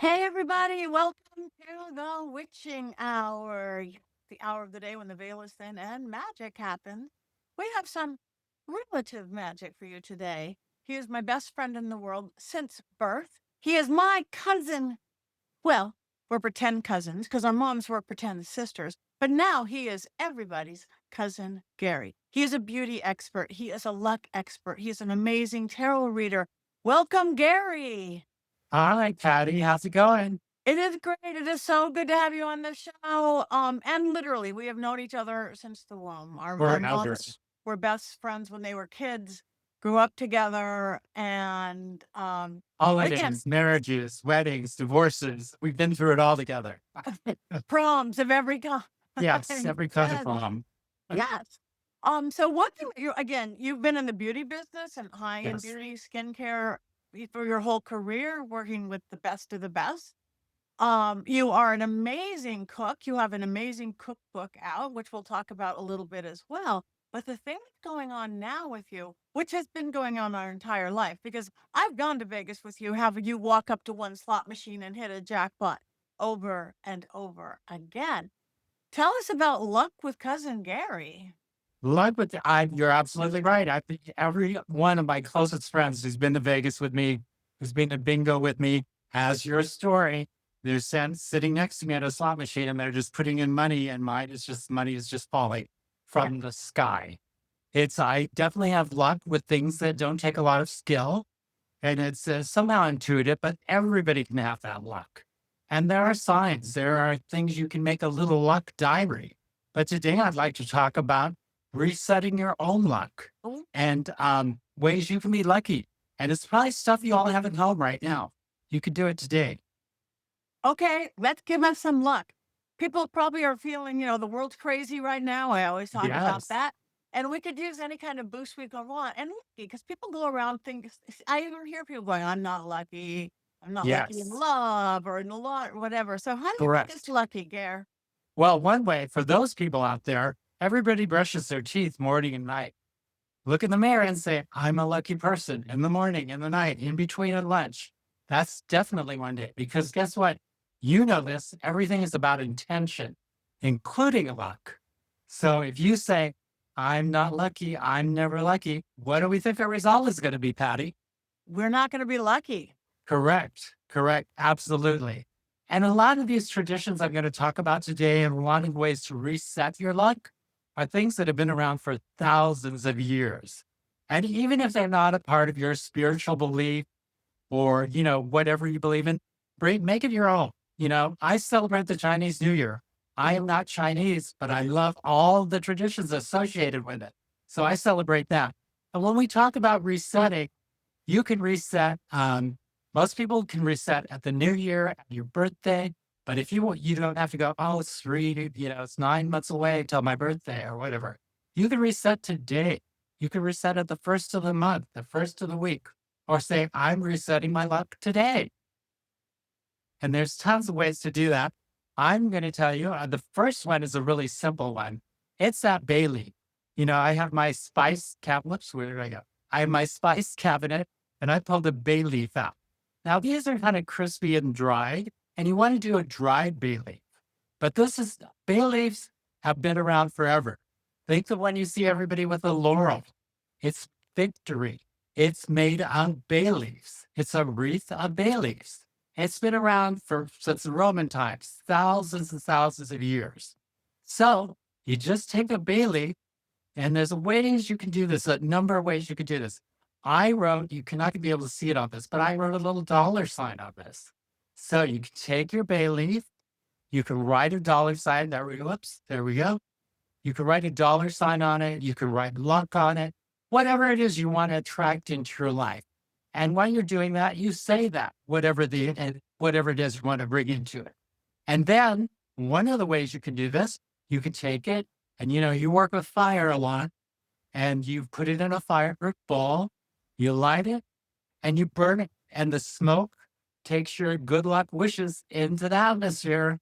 Hey, everybody, welcome to the witching hour, the hour of the day when the veil is thin and magic happens. We have some relative magic for you today. He is my best friend in the world since birth. He is my cousin. Well, we're pretend cousins because our moms were pretend sisters, but now he is everybody's cousin Gary. He is a beauty expert. He is a luck expert. He is an amazing tarot reader. Welcome, Gary. Hi, Patty. How's it going? It is great. It is so good to have you on the show. And literally, we have known each other since the womb. Our We're moms elders. were best friends when they were kids, grew up together, and again, Holidays, marriages, weddings, divorces. We've been through it all together. proms of every kind. Yes, every kind of Yes, mom. yes. So one thing you've been in the beauty business and high-end Yes. beauty skincare for your whole career, working with the best of the best. You are an amazing cook. You have an amazing cookbook out, which we'll talk about a little bit as well. But the thing that's going on now with you, which has been going on our entire life, because I've gone to Vegas with you, have you walk up to one slot machine and hit a jackpot over and over again. Tell us about luck with cousin Gary. You're absolutely right. I think every one of my closest friends who's been to Vegas with me, who's been to bingo with me, has your story. Sitting next to me at a slot machine and they're just putting in money, and money is just falling Yeah. from the sky. I definitely have luck with things that don't take a lot of skill. And it's somehow intuitive, but everybody can have that luck. And there are signs, there are things you can make a little luck diary. But today I'd like to talk about resetting your own luck Oh, and ways you can be lucky. And it's probably stuff you all have at home right now. You could do it today. okay, let's give us some luck. People probably are feeling, the world's crazy right now. I always talk about Yes. that. And we could use any kind of boost we could want. And lucky, because people go around think I even hear people going, I'm not lucky. I'm not lucky in Yes. love or in the law or whatever. So how do you make us Correct. lucky, Gare? Well, one way for those people out there, everybody brushes their teeth morning and night. Look in the mirror and say, I'm a lucky person in the morning, in the night, in between and lunch. That's definitely one day because guess what? You know this. Everything is about intention, including luck. So if you say, I'm not lucky, I'm never lucky, what do we think our result is going to be, Patty? We're not going to be lucky. Correct. Correct. Absolutely. And a lot of these traditions I'm going to talk about today and a lot of ways to reset your luck are things that have been around for thousands of years. And even if they're not a part of your spiritual belief or, whatever you believe in, make it your own. I celebrate the Chinese New Year. I am not Chinese, but I love all the traditions associated with it. So I celebrate that. And when we talk about resetting, you can reset. Most people can reset at the new year, at your birthday. But if you want, you don't have to go, oh, it's 9 months away till my birthday or whatever. You can reset today. You can reset at the first of the month, the first of the week, or say, I'm resetting my luck today. And there's tons of ways to do that. I'm going to tell you the first one is a really simple one. It's that bay leaf. I have my spice cabinet. Where did I go? I have my spice cabinet and I pulled a bay leaf out. Now, these are kind of crispy and dried, and you want to do a dried bay leaf. But bay leaves have been around forever. Think of when you see everybody with a laurel. It's victory. It's made of bay leaves. It's a wreath of bay leaves. It's been around since the Roman times, thousands and thousands of years. So you just take a bay leaf, and there's ways you can do this, a number of ways you can do this. You cannot be able to see it on this, but I wrote a little dollar sign on this. So you can take your bay leaf, you can write a dollar sign. There we go. Whoops, there we go. You can write a dollar sign on it. You can write luck on it, whatever it is you want to attract into your life. And while you're doing that, you say that, whatever it is you want to bring into it. And then one of the ways you can do this, you can take it and, you work with fire a lot and you put it in a fire bowl, you light it and you burn it. And the smoke takes your good luck wishes into the atmosphere.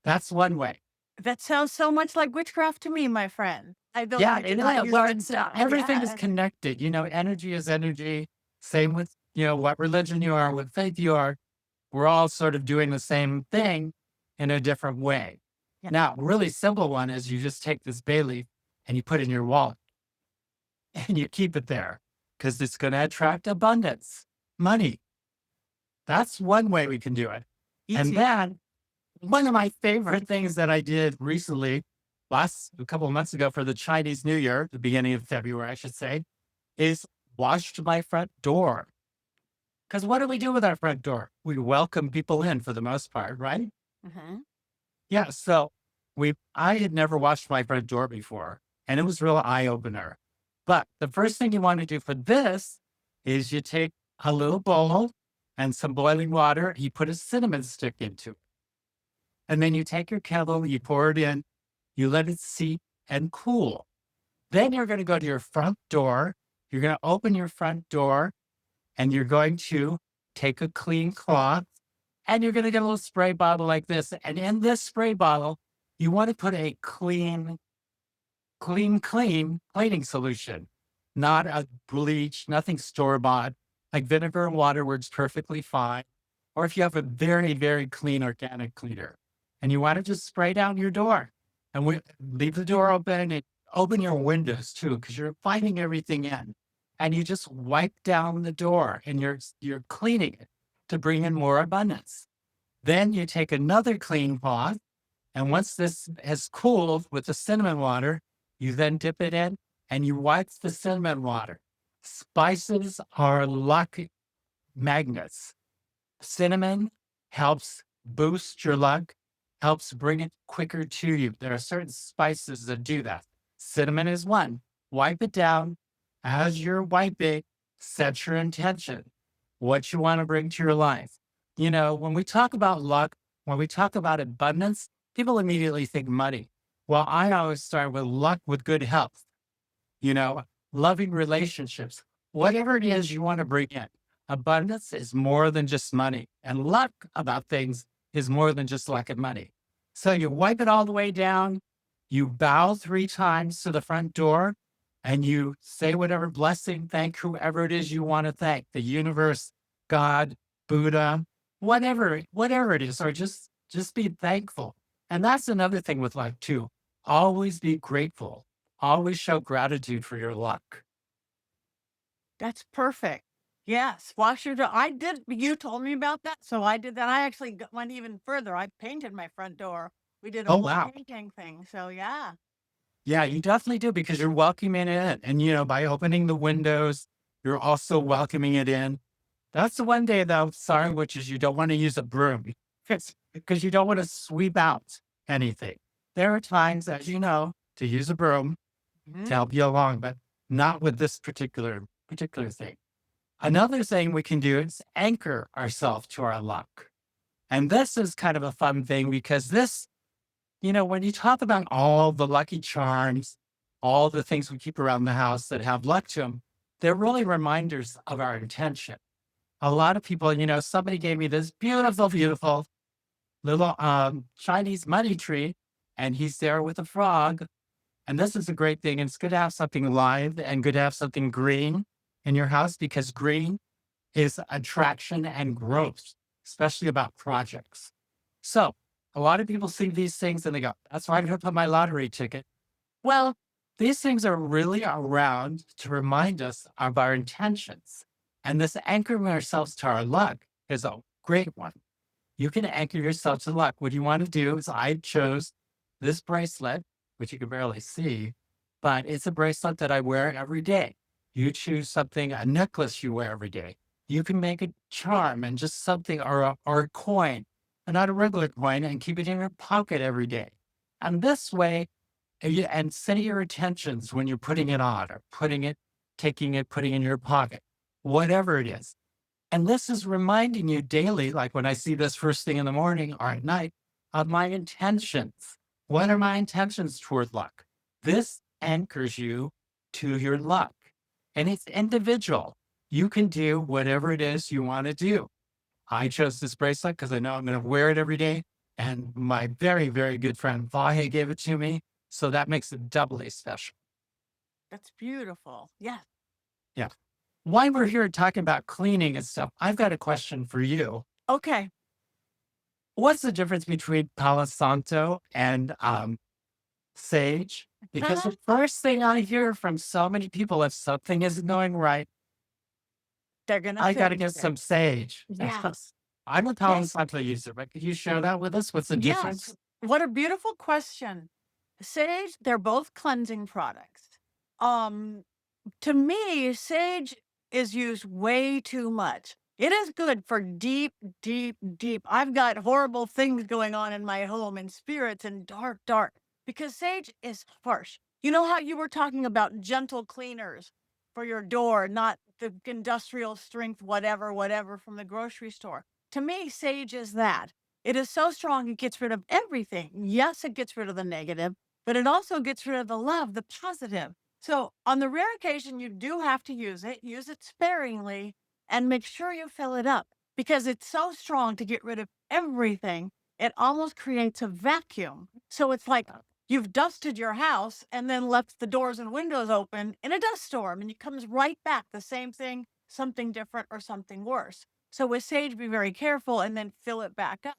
That's one way. That sounds so much like witchcraft to me, my friend. I don't, Yeah, I cannot use well, it. everything is Yeah. connected. Energy is energy. Same with, what religion you are, what faith you are. we're all sort of doing the same thing in a different way. Yeah. Now, really simple one is you just take this bay leaf and you put it in your wallet and you keep it there because it's going to attract abundance, money. That's one way we can do it. And Easy. then one of my favorite things that I did recently, a couple of months ago for the Chinese New Year, the beginning of February, I should say, is washed my front door. Because what do we do with our front door? We welcome people in for the most part, right? Hmm. Yeah. So I had never washed my front door before, and it was a real eye opener. But the first thing you want to do for this is you take a little bowl and some boiling water, you put a cinnamon stick into it. And then you take your kettle, you pour it in, you let it seep and cool. Then you're going to go to your front door. You're going to open your front door and you're going to take a clean cloth and you're going to get a little spray bottle like this. And in this spray bottle, you want to put a clean cleaning solution, not a bleach, nothing store-bought, like vinegar and water works perfectly fine. Or if you have a very, very clean organic cleaner and you want to just spray down your door and leave the door open and open your windows too, because you're inviting everything in. And you just wipe down the door and you're cleaning it to bring in more abundance. Then you take another clean cloth, and once this has cooled with the cinnamon water, you then dip it in and you wipe the cinnamon water. Spices are luck magnets. Cinnamon helps boost your luck, helps bring it quicker to you. There are certain spices that do that. Cinnamon is one. Wipe it down. As you're wiping, set your intention, what you want to bring to your life. You know, when we talk about luck, when we talk about abundance, people immediately think money. Well, I always start with luck with good health, you know, loving relationships, whatever it is you want to bring in. Abundance is more than just money, and luck about things is more than just luck and money. So you wipe it all the way down, you bow 3 times to the front door, and you say whatever blessing, thank whoever it is you want to thank, the universe, God, Buddha, whatever it is, or just be thankful. And that's another thing with life too. Always be grateful. Always show gratitude for your luck. That's perfect. Yes, wash your door. I did. You told me about that, so I did that. I actually went even further. I painted my front door. We did a Oh, whole wow. painting thing. So yeah, Yeah, you definitely do because you're welcoming it in. And, you know, by opening the windows, you're also welcoming it in. That's the one day though, sorry, which is you don't want to use a broom because you don't want to sweep out anything. There are times, as you know, to use a broom to hmm, help you along, but not with this particular thing. Another thing we can do is anchor ourselves to our luck. And this is kind of a fun thing because this, you know, when you talk about all the lucky charms, all the things we keep around the house that have luck to them, they're really reminders of our intention. A lot of people, you know, somebody gave me this beautiful, beautiful little Chinese money tree, and he's there with a frog. And this is a great thing. It's good to have something live and good to have something green in your house because green is attraction and growth, especially about projects. So a lot of people see these things and they go, that's why I'm going to put my lottery ticket. Well, these things are really around to remind us of our intentions. And this anchoring ourselves to our luck is a great one. You can anchor yourself to luck. What you want to do is I chose this bracelet, which you can barely see, but it's a bracelet that I wear every day. You choose something, a necklace you wear every day. You can make a charm and just something or a coin, and not a regular coin, and keep it in your pocket every day. And this way, and set your intentions when you're putting it on or taking it, putting it in your pocket, whatever it is. And this is reminding you daily, like when I see this first thing in the morning or at night, of my intentions. What are my intentions toward luck? This anchors you to your luck. And it's individual. You can do whatever it is you want to do. I chose this bracelet because I know I'm going to wear it every day. And my very, very good friend Vahe gave it to me. So that makes it doubly special. that's beautiful. Yes. Yeah. While we're here talking about cleaning and stuff, I've got a question for you. Okay. What's the difference between Palo Santo and sage? Because the first thing I hear from so many people, if something isn't going right, They're gonna I got to fix get it. some sage. Yes. I'm a Palo Yes. Santo user, but could you share that with us? What's the Yes. difference? What a beautiful question. Sage, they're both cleansing products. Um, to me, sage is used way too much. It is good for deep, deep, deep. I've got horrible things going on in my home and spirits and dark, dark because sage is harsh. You know how you were talking about gentle cleaners for your door, not the industrial strength, whatever, whatever from the grocery store. To me, sage is that. It is so strong, it gets rid of everything. Yes, it gets rid of the negative, but it also gets rid of the love, the positive. So, on the rare occasion you do have to use it sparingly and make sure you fill it up because it's so strong to get rid of everything. It almost creates a vacuum. So, it's like you've dusted your house and then left the doors and windows open in a dust storm and it comes right back the same thing, something different or something worse. So, with sage, be very careful and then fill it back up.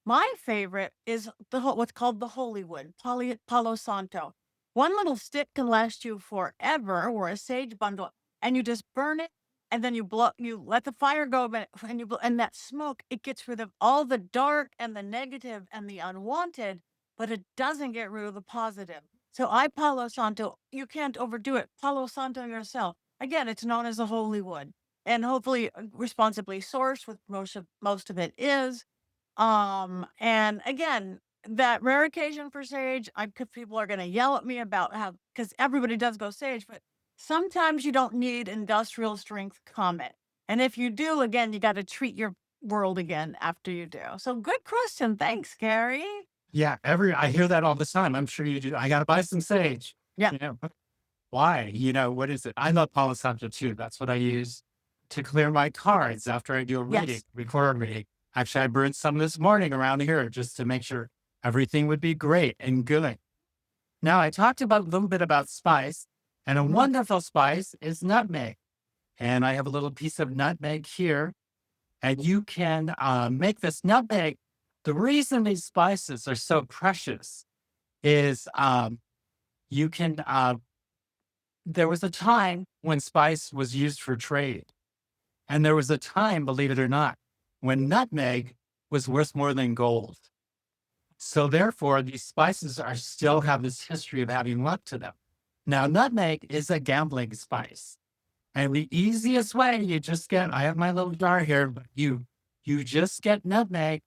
My favorite is what's called the holy wood, Palo Santo. One little stick can last you forever, or a sage bundle, and you just burn it, and then you let the fire go, and that smoke, it gets rid of all the dark and the negative and the unwanted, but it doesn't get rid of the positive. So I Palo Santo, you can't overdo it. Palo Santo yourself. Again, it's known as the holy wood, and hopefully responsibly sourced, with most of it is. And again, that rare occasion for sage, people are going to yell at me about how, because everybody does go sage, but sometimes you don't need industrial strength comet. And if you do, again, you got to treat your world again after you do. So good question. Thanks, Gary. Yeah, I hear that all the time. I'm sure you do. I got to buy some sage. Yeah. You know, why? What is it? I love Palo Santo too. That's what I use to clear my cards after I do a reading, Yes. record a reading. Actually, I burned some this morning around here just to make sure everything would be great and good. Now, I talked about a little bit about spice, and a Mhm. wonderful spice is nutmeg. And I have a little piece of nutmeg here, and you can make this nutmeg. The reason these spices are so precious is you can there was a time when spice was used for trade. And there was a time, believe it or not, when nutmeg was worth more than gold. So therefore, these spices are still have this history of having luck to them. Now, nutmeg is a gambling spice. And the easiest way you just get, I have my little jar here, but you just get nutmeg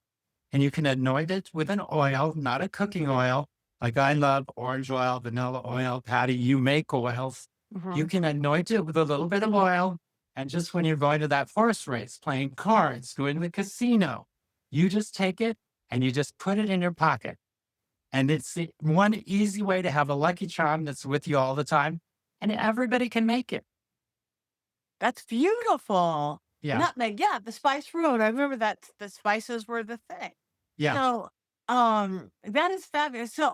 and you can anoint it with an oil, not a cooking oil. Like I love orange oil, vanilla oil. Patty, you make oils. You Mhm. can anoint it with a little bit of oil. And just when you're going to that horse race, playing cards, going to the casino, you just take it and you just put it in your pocket. And it's the one easy way to have a lucky charm that's with you all the time. And everybody can make it. That's beautiful. Yeah. Nutmeg. Yeah. The spice road. I remember that the spices were the thing. Yeah. So, that is fabulous. So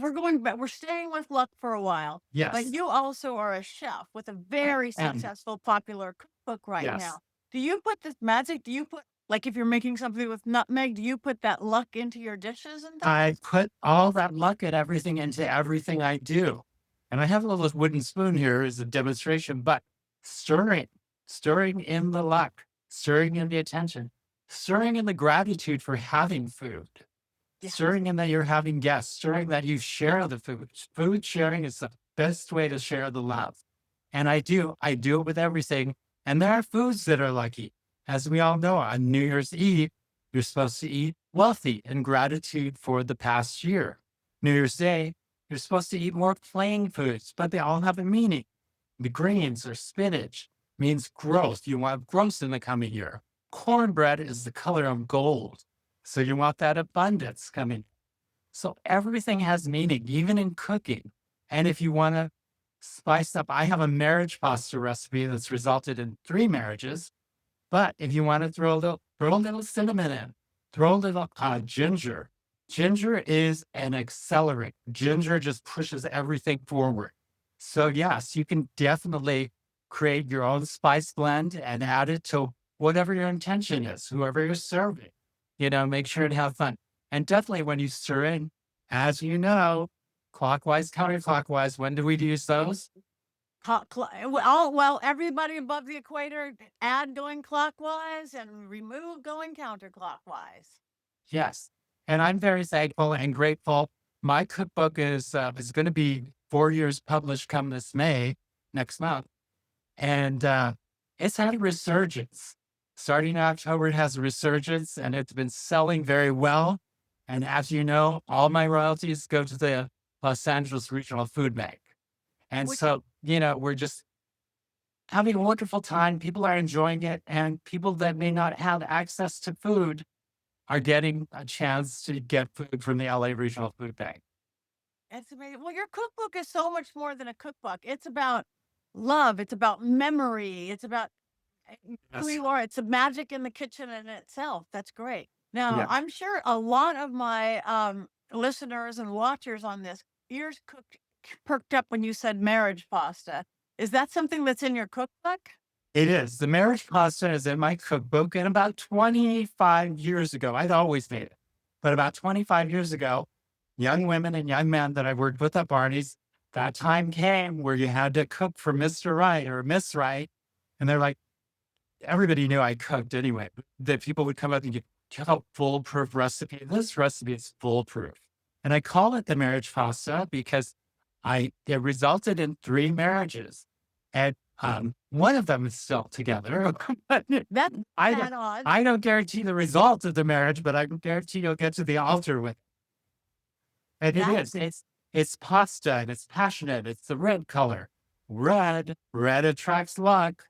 we're going back. We're staying with luck for a while, but Yes. you also are a chef with a I very am. successful, popular cookbook right Yes. now. Do you put this magic? Do you put like if you're making something with nutmeg? Do you put that luck into your dishes and things? I put all that luck and everything into everything I do. And I have a little wooden spoon here as a demonstration, but stirring, stirring in the luck, stirring in the attention, stirring in the gratitude for having food, Yes. stirring in that you're having guests, stirring that you share the food. Food sharing is the best way to share the love. And I do it with everything. And there are foods that are lucky. As we all know, on New Year's Eve, you're supposed to eat wealthy in gratitude for the past year. New Year's Day, you're supposed to eat more plain foods, but they all have a meaning. The greens or spinach means growth. You want growth in the coming year. Cornbread is the color of gold. So you want that abundance coming. So everything has meaning, even in cooking. And if you want to spice up, I have a marriage pasta recipe that's resulted in 3 marriages. But if you want to throw a little cinnamon in, throw a little ginger. Ginger is an accelerant. Ginger just pushes everything forward. So yes, you can definitely create your own spice blend and add it to whatever your intention is, whoever you're serving. Make sure to have fun. And definitely when you stir in, as you know, clockwise, counterclockwise, when do we use those? Well, everybody above the equator, add going clockwise and remove going counterclockwise. Yes. And I'm very thankful and grateful. My cookbook is going to be 4 years published come this May, next month. And it's had a resurgence. Starting in October, it has a resurgence and it's been selling very well. And as you know, all my royalties go to the Los Angeles Regional Food Bank. And Which so, we're just having a wonderful time. People are enjoying it. And people that may not have access to food are getting a chance to get food from the LA Regional Food Bank. It's amazing. Well, your cookbook is so much more than a cookbook. It's about love. It's about memory. It's about who Yes. you are. It's a magic in the kitchen in itself. That's great. Now, Yeah. I'm sure a lot of my listeners and watchers on this ears perked up when you said marriage pasta. Is that something that's in your cookbook? It is. The marriage pasta is in my cookbook. And about 25 years ago, I'd always made it. But about 25 years ago, young women and young men that I worked with at Barney's, that time came where you had to cook for Mr. Right or Miss Right. And they're like, everybody knew I cooked anyway. That people would come up and get, "Do you have a foolproof recipe? This recipe is foolproof." And I call it the marriage pasta because it resulted in 3 marriages. And one of them is still together. But That's I don't that odd. I don't guarantee the result of the marriage, but I can guarantee you'll get to the altar with it. And it That is. It's pasta and it's passionate. It's the red color. Red attracts luck.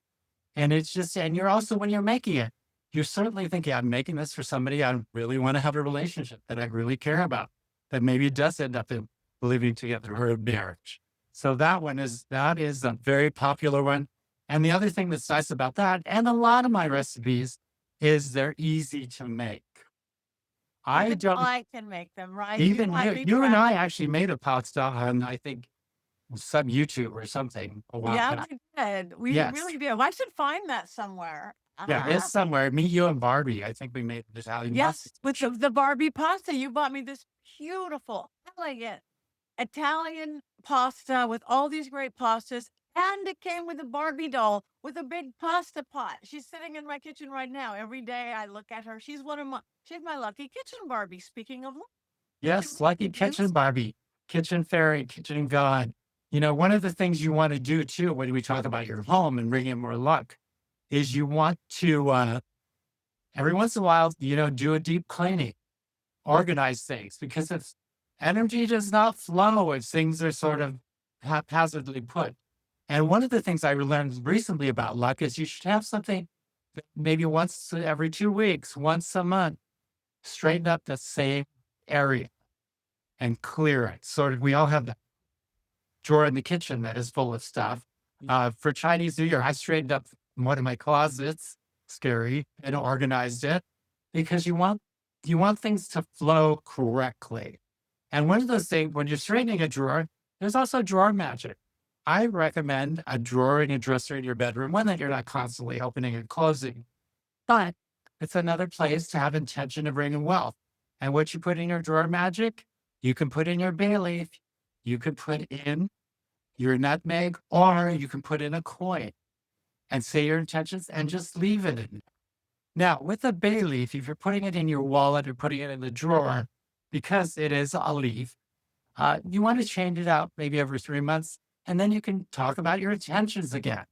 And it's just, and you're also, when you're making it, you're certainly thinking, I'm making this for somebody I really want to have a relationship that I really care about, that maybe does end up in living together or a marriage. So that is a very popular one. And the other thing that's nice about that, and a lot of my recipes, is they're easy to make. I even don't, I can make them, right? You even might you, be you and I practicing. actually made a pasta on, I think, some YouTube or something a while Yeah, back. we did. We Yes. really did. I should find that somewhere. Yeah, it's somewhere. Me, you, and Barbie. I think we made an Italian pasta. Yes, with the Barbie pasta, you bought me this beautiful, elegant Italian pasta with all these great pastas, and it came with a Barbie doll with a big pasta pot. She's sitting in my kitchen right now. Every day I look at her. She's my lucky kitchen Barbie. Speaking of luck, she Yes, lucky kitchen lives. Barbie, kitchen fairy, kitchen god. One of the things you want to do too when we talk about your home and bring in more luck is you want to every once in a while, do a deep cleaning, organize things because it's energy does not flow if things are sort of haphazardly put. And one of the things I learned recently about luck is you should have something that maybe once every 2 weeks, once a month, straighten up the same area and clear it. Sort of, we all have that drawer in the kitchen that is full of stuff. For Chinese New Year, I straightened up one of my closets, scary, and organized it because you want things to flow correctly. And one of those things, when you're straightening a drawer, there's also drawer magic. I recommend a drawer and a dresser in your bedroom, one that you're not constantly opening and closing, but it's another place to have intention of bringing wealth. And what you put in your drawer magic, you can put in your bay leaf, you could put in your nutmeg, or you can put in a coin and say your intentions and just leave it in. Now, with a bay leaf, if you're putting it in your wallet or putting it in the drawer, because it is a leaf, you want to change it out maybe every 3 months, and then you can talk about your intentions again.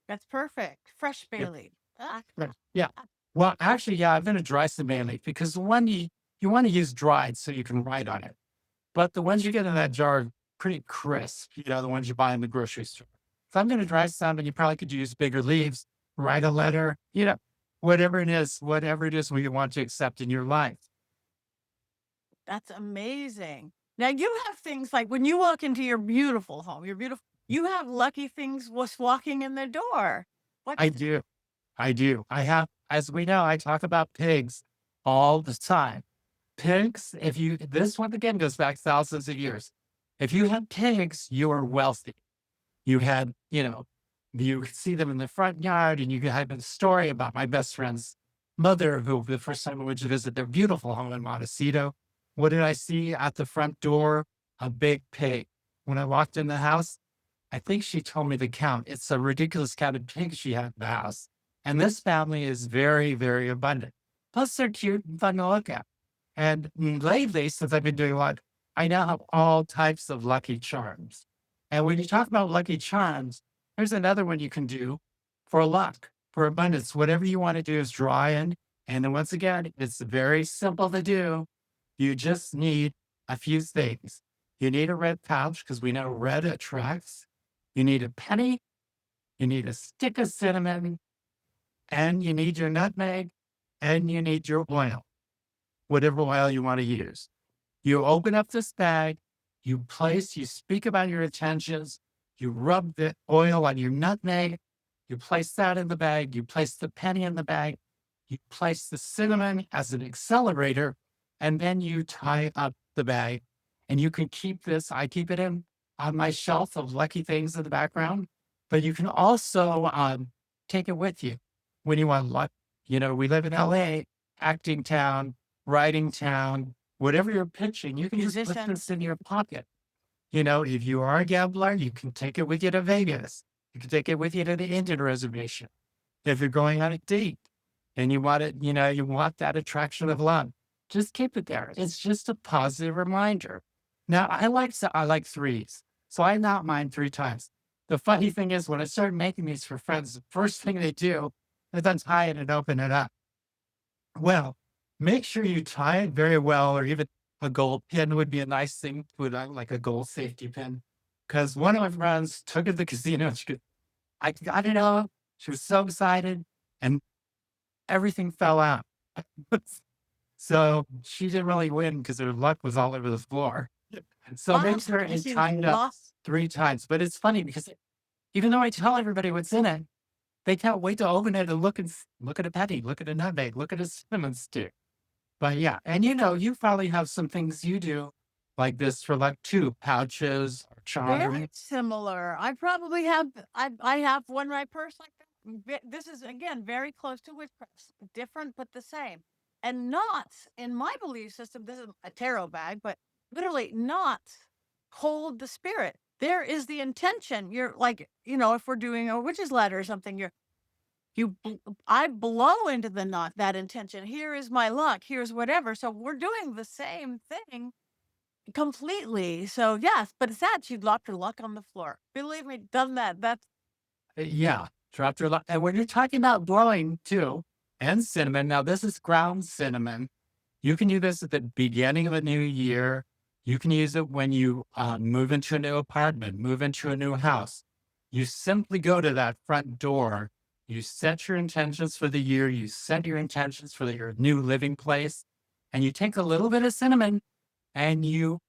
That's perfect. Fresh bay Yep. leaf. Right. Yeah. Well, actually, yeah, I'm going to dry some bay leaf because the one you want to use dried so you can write on it. But the ones you get in that jar are pretty crisp, the ones you buy in the grocery store. So I'm going to dry some, and you probably could use bigger leaves, write a letter, whatever it is we want to accept in your life. That's amazing. Now you have things like when you walk into your beautiful home, you have lucky things was walking in the door. I What's do. I do. I have, as we know, I talk about pigs all the time. Pigs, this one again goes back thousands of years. If you have pigs, you are wealthy. You had, you see them in the front yard and you have a story about my best friend's mother, who the first time I went to visit their beautiful home in Montecito, what did I see at the front door? A big pig. When I walked in the house, I think she told me the count. It's a ridiculous count of pigs she had in the house. And this family is very, very abundant. Plus, they're cute and fun to look at. And lately, since I've been doing a lot, I now have all types of lucky charms. And when you talk about lucky charms, there's another one you can do for luck, for abundance. Whatever you want to do is draw in. And then once again, it's very simple to do. You just need a few things. You need a red pouch because we know red attracts. You need a penny. You need a stick of cinnamon. And you need your nutmeg. And you need your oil, whatever oil you want to use. You open up this bag, you speak about your intentions, you rub the oil on your nutmeg, you place that in the bag, you place the penny in the bag, you place the cinnamon as an accelerator, and then you tie up the bag. And you can keep this, I keep it on my shelf of lucky things in the background, but you can also take it with you when you want luck. You know, we live in LA, acting town, writing town, whatever you're pitching, you can just put Musician. this in your pocket. You know, if you are a gambler, you can take it with you to Vegas. You can take it with you to the Indian reservation. If you're going on a date and you want it, you know, you want that attraction of love, just keep it there. It's just a positive reminder. Now, I like threes, so I not mine 3 times. The funny thing is, when I started making these for friends, the first thing they do is untie it and open it up. Well, make sure you tie it very well, or even a gold pin would be a nice thing to put on, like a gold safety pin. Because one of my friends took it to the casino. I got it out. She was so excited, and everything fell out. So she didn't really win because her luck was all over the floor. And so make sure and She tie it up lost. 3 times. But it's funny because even though I tell everybody what's in it, they can't wait to open it and look at a penny, look at a nutmeg, look at a cinnamon stick. But yeah, and you know, you probably have some things you do like this for luck too, pouches or Very charms. similar. I probably have. I have one in my purse like that. This is again very close to witchcraft, different but the same. And knots in my belief system. This is a tarot bag, but literally knots hold the spirit. There is the intention. You're like, you know, if we're doing a witch's ladder or something, I blow into the knot that intention. Here is my luck. Here's whatever. So we're doing the same thing completely. So yes, but it's that you dropped your luck on the floor. Believe me, done that. That's Yeah, dropped your luck. And when you're talking about blowing too, and cinnamon, now this is ground cinnamon. You can use this at the beginning of a new year. You can use it when you move into a new apartment, move into a new house. You simply go to that front door. You set your intentions for the year. You set your intentions for your new living place. And you take a little bit of cinnamon and you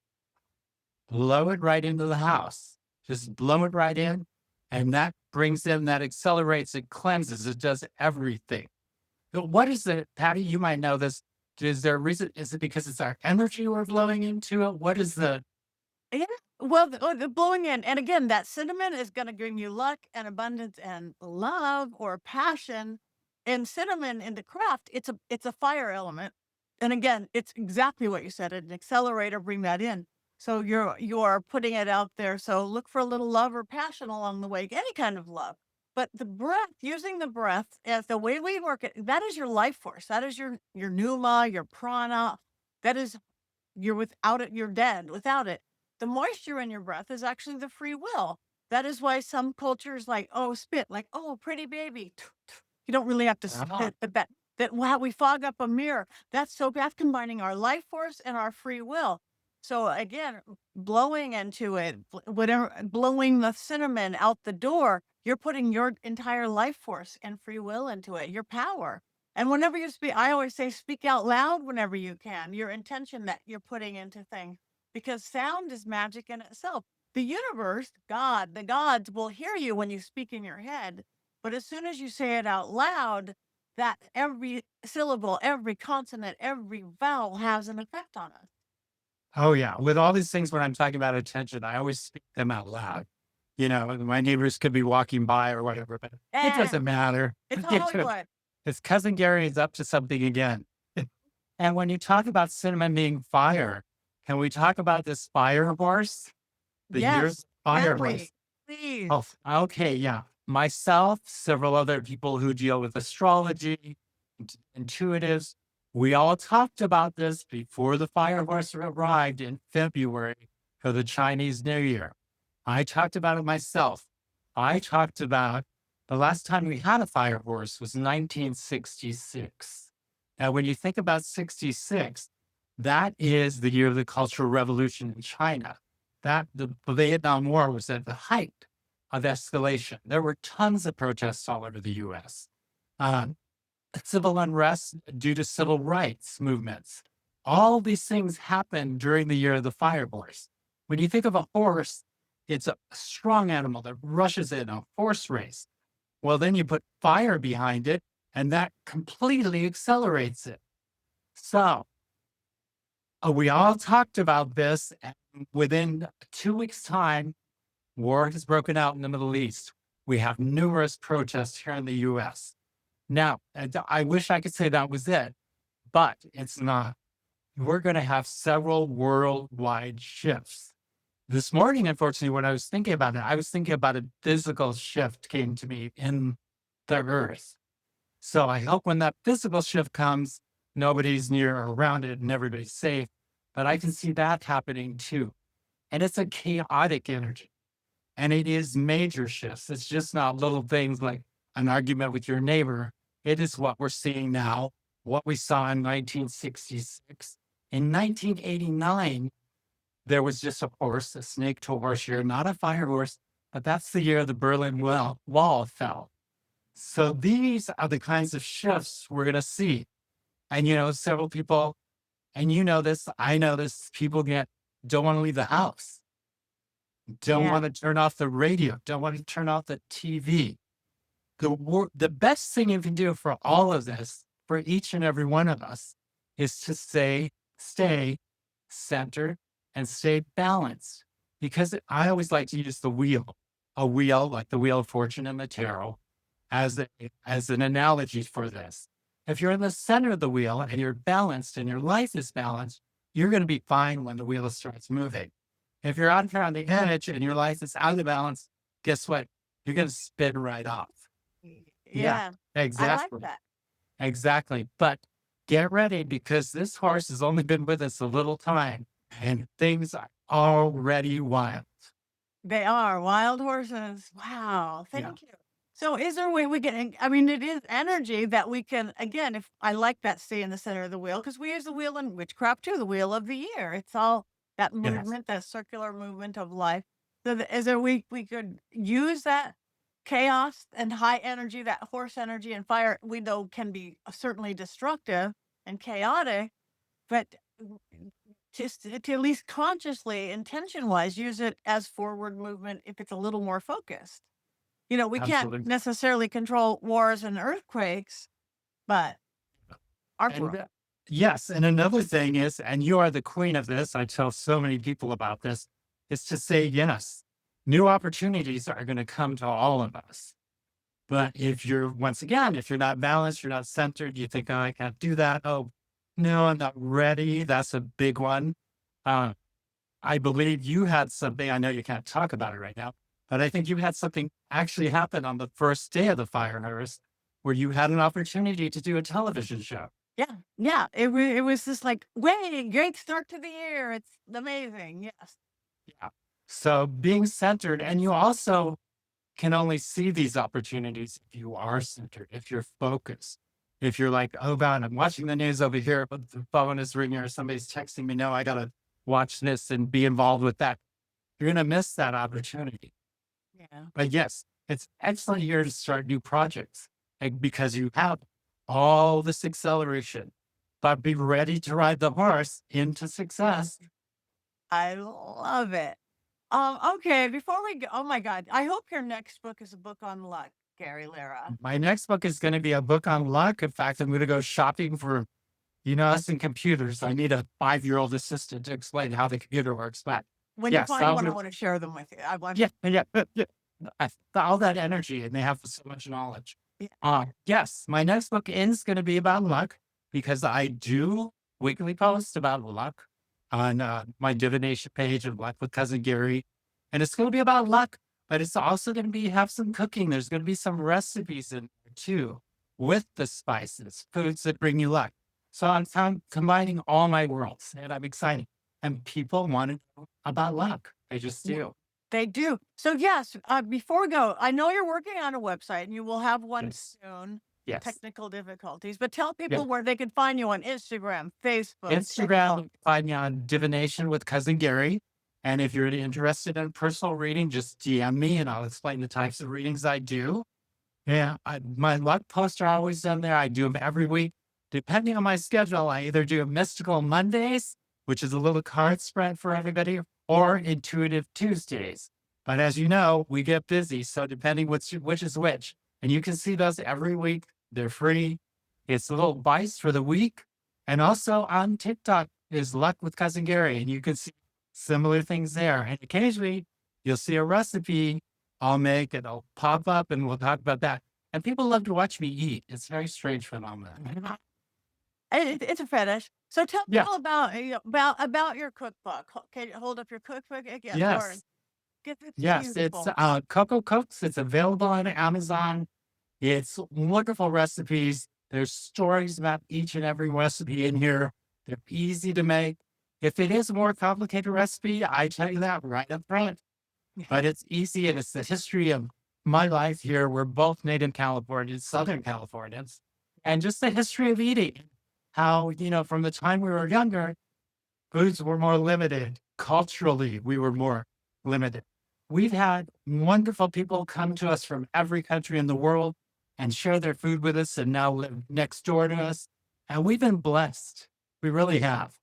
blow it right into the house. Just blow it right in. And that brings in, that accelerates, it cleanses, it does everything. But what is it, Patty? You might know this. Is there a reason? Is it because it's our energy we're blowing into it? What is the yeah. Well, the blowing in, and again, that cinnamon is going to bring you luck and abundance and love or passion. And cinnamon in the craft, it's a fire element. And again, it's exactly what you said. An accelerator, bring that in. So you're putting it out there. So look for a little love or passion along the way, any kind of love. But the breath, using the breath as the way we work it, that is your life force. That is your pneuma, your prana. That is you're without it, you're dead without it. The moisture in your breath is actually the free will. That is why some cultures like, oh, spit, like, oh, pretty baby. You don't really have to uh, spit, but that wow, we fog up a mirror. That's combining our life force and our free will. So again, blowing into it, whatever, blowing the cinnamon out the door, you're putting your entire life force and free will into it, your power. And whenever you speak, I always say, speak out loud whenever you can, your intention that you're putting into things, because sound is magic in itself. The universe, God, the gods will hear you when you speak in your head. But as soon as you say it out loud, that every syllable, every consonant, every vowel has an effect on us. oh yeah. With all these things, when I'm talking about attention, I always speak them out loud. You know, my neighbors could be walking by or whatever, but it Eh, doesn't matter. it's Hollywood. His cousin Gary is up to something again. And when you talk about cinnamon being fire, can we talk about this fire horse? The year's Yes, fire can we? horse. Please. Oh, okay, yeah. Myself, several other people who deal with astrology, intuitives, we all talked about this before the fire horse arrived in February for the Chinese New Year. I talked about it myself. I talked about the last time we had a fire horse was 1966. Now, when you think about 66, that is the year of the Cultural Revolution in China. That the Vietnam War was at the height of escalation. There were tons of protests all over the US. Civil unrest due to civil rights movements. All these things happened during the year of the fire horse. When you think of a horse, it's a strong animal that rushes in a horse race. Well, then you put fire behind it, and that completely accelerates it. So we all talked about this, and within 2 weeks' time, war has broken out in the Middle East. We have numerous protests here in the US. Now, I wish I could say that was it, but it's not. We're going to have several worldwide shifts. This morning, unfortunately, when I was thinking about it, I was thinking about a physical shift came to me in the earth. So I hope when that physical shift comes, nobody's near or around it and everybody's safe. But I can see that happening too. And it's a chaotic energy. And it is major shifts. It's just not little things like an argument with your neighbor. It is what we're seeing now, what we saw in 1966. In 1989, there was just a horse, a snake to horse year, not a fire horse, but that's the year the Berlin Wall fell. So these are the kinds of shifts we're going to see. And, several people, and this, I know this, people don't want to leave the house, don't Yeah. want to turn off the radio, don't want to turn off the TV. The best thing you can do for all of this, for each and every one of us, is to stay centered and stay balanced. Because I always like to use a wheel like the wheel of fortune in the tarot, as an analogy for this. If you're in the center of the wheel and you're balanced and your life is balanced, you're going to be fine when the wheel starts moving. If you're out here on the edge and your life is out of balance, guess what? You're going to spin right off. Yeah. I like Exactly. that. Exactly. But get ready, because this horse has only been with us a little time and things are already wild. They are wild horses. Wow. Yeah. Thank you. So is there a way we can, I mean, it is energy that we can, again, if I like that stay in the center of the wheel, because we use the wheel in witchcraft too, the wheel of the year. It's all that Yes. movement, that circular movement of life. So is there we could use that chaos and high energy, that horse energy and fire, we know can be certainly destructive and chaotic, but just to at least consciously, intention wise, use it as forward movement if it's a little more focused. We can't Absolutely. necessarily control wars and earthquakes, but our And yes. And another thing is, and you are the queen of this, I tell so many people about this, is to say yes. New opportunities are going to come to all of us. But if you're not balanced, you're not centered, you think, oh, I can't do that. Oh, no, I'm not ready. That's a big one. I believe you had something, I know you can't talk about it right now, but I think you had something actually happen on the first day of the fire harvest where you had an opportunity to do a television show. Yeah, yeah. It was just like, way great start to the year. It's amazing. Yes. Yeah. So being centered, and you also can only see these opportunities if you are centered, if you're focused. If you're like, oh God, I'm watching the news over here, but the phone is ringing or somebody's texting me, no, I got to watch this and be involved with that. You're going to miss that opportunity. Yeah. But yes, it's excellent year to start new projects, because you have all this acceleration, but be ready to ride the horse into success. I love it. Okay, before we go, oh my God, I hope your next book is a book on luck, Gary Lara. My next book is going to be a book on luck. In fact, I'm going to go shopping for, us in computers. I need a 5-year-old assistant to explain how the computer works. But When you yes, find one, I want to share them with you. I want yeah. All that energy, and they have so much knowledge. Yes, my next book is going to be about luck because I do weekly posts about luck on my divination page of Luck with Cousin Gary. And it's going to be about luck, but it's also going to be have some cooking. There's going to be some recipes in there too with the spices, foods that bring you luck. So I'm combining all my worlds and I'm excited. And people want to know about luck. They just W- do. They do. So, yes, before we go, I know you're working on a website and you will have one Yes. soon. Yes. Technical difficulties, but tell Yeah. people where they can find you on Instagram, Facebook, TikTok. Instagram, find me on Divination with Cousin Gary. And if you're interested in personal reading, just DM me and I'll explain the types of readings I do. Yeah, my luck posts are always in there. I do them every week. Depending on my schedule, I either do Mystical Mondays, which is a little card spread for everybody, or Intuitive Tuesdays. But as you know, we get busy. So depending which is which. And you can see those every week. They're free. It's a little advice for the week. And also on TikTok is Luck with Cousin Gary. And you can see similar things there. And occasionally you'll see a recipe I'll make and I'll pop up and we'll talk about that. And people love to watch me eat. It's a very strange phenomenon. It's a fetish. So tell Yeah. people about about your cookbook. Can you hold up your cookbook again, or Yes. give it to Yes. It's people? Coco Cooks. It's available on Amazon. It's wonderful recipes. There's stories about each and every recipe in here. They're easy to make. If it is a more complicated recipe, I tell you that right up front. But it's easy and it's the history of my life here. We're both native Californians, Southern Californians, and just the history of eating. How, from the time we were younger, foods were more limited. Culturally, we were more limited. We've had wonderful people come to us from every country in the world and share their food with us and now live next door to us. And we've been blessed. We really have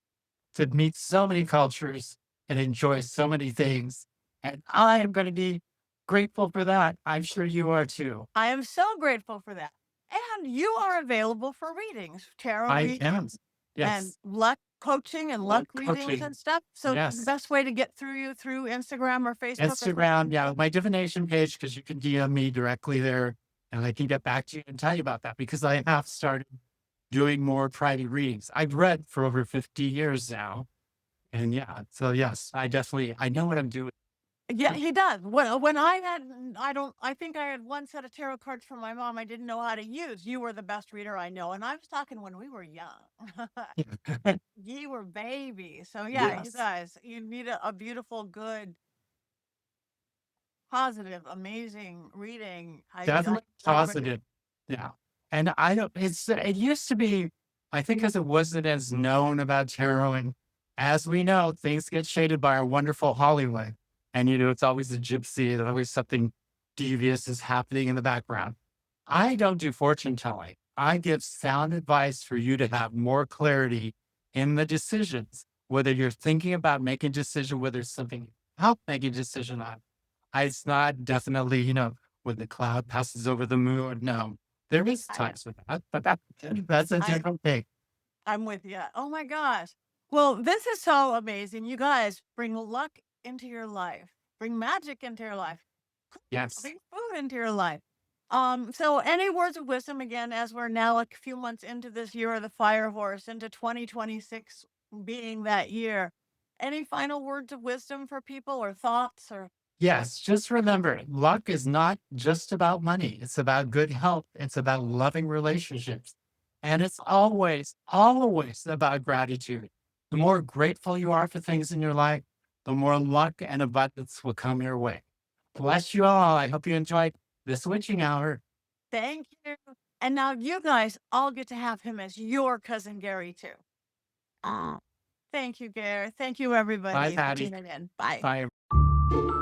to meet so many cultures and enjoy so many things. And I am going to be grateful for that. I'm sure you are too. I am so grateful for that. And you are available for readings, tarot I readings, am. and Yes. luck coaching and luck Love readings coaching. and stuff. So the Yes. best way to get through you through Instagram or Facebook or something. Instagram. Yeah. My divination page, because you can DM me directly there and I can get back to you and tell you about that because I have started doing more private readings. I've read for over 50 years now. And yeah, so yes, I know what I'm doing. Yeah, he does. When I had, I think I had one set of tarot cards from my mom I didn't know how to use. You were the best reader I know. And I was talking when we were young. You were babies. So yeah, you Yes. guys, you need a beautiful, good, positive, amazing reading. I Definitely recommend. positive. Yeah. And I don't it used to be, I think, because it wasn't as known about tarot, and as we know, things get shaded by our wonderful Hollywood. And it's always a gypsy, there's always something devious is happening in the background. I don't do fortune telling. I give sound advice for you to have more clarity in the decisions, whether you're thinking about making a decision, whether it's something you help make a decision on. It's not definitely, when the cloud passes over the moon. No, there is I, times for that, but that's a I different thing. I'm with you. Oh my gosh. Well, this is so amazing. You guys bring luck into your life. Bring magic into your life. Yes. Bring food into your life. So any words of wisdom again, as we're now a few months into this year of the fire horse, into 2026 being that year. Any final words of wisdom for people or thoughts or Yes. Just remember, luck is not just about money. It's about good health. It's about loving relationships. And it's always, always about gratitude. The more grateful you are for things in your life, the more luck and abundance will come your way. Bless you all. I hope you enjoyed this witching hour. thank you. And now you guys all get to have him as your cousin Gary too. Ah, thank you, Gary. Thank you, Bye, everybody, for Patty. tuning in. Bye. Bye.